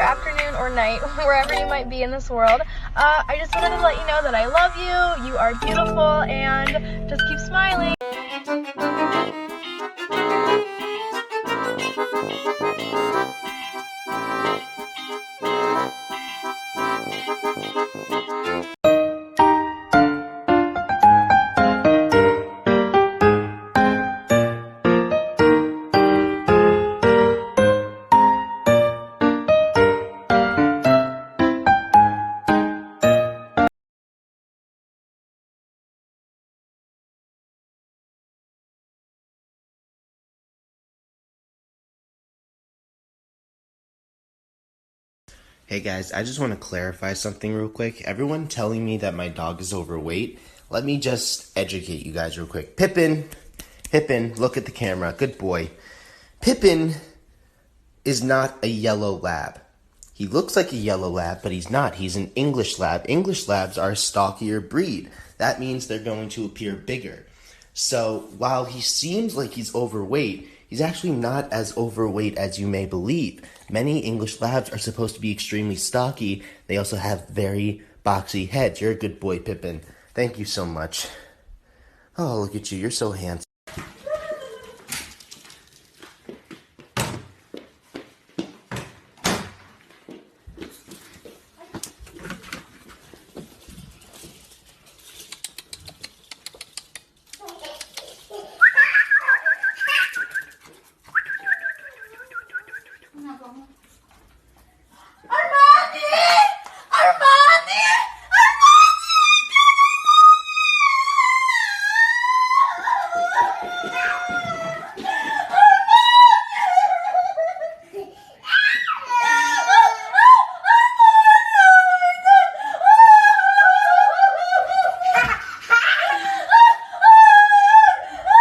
Afternoon or night, wherever you might be in this world. I just wanted to let you know that I love you, you are beautiful, and just keep smiling. Hey guys, I just want to clarify something real quick. Everyone telling me that my dog is overweight, let me just educate you guys real quick. Pippin, look at the camera, good boy. Pippin is not a yellow lab. He looks like a yellow lab, but he's not. He's an English lab. English labs are a stockier breed. That means they're going to appear bigger. So while he seems like he's overweight, he's actually not as overweight as you may believe. Many English labs are supposed to be extremely stocky. They also have very boxy heads. You're a good boy, Pippin. Thank you so much. Oh, look at you. You're so handsome.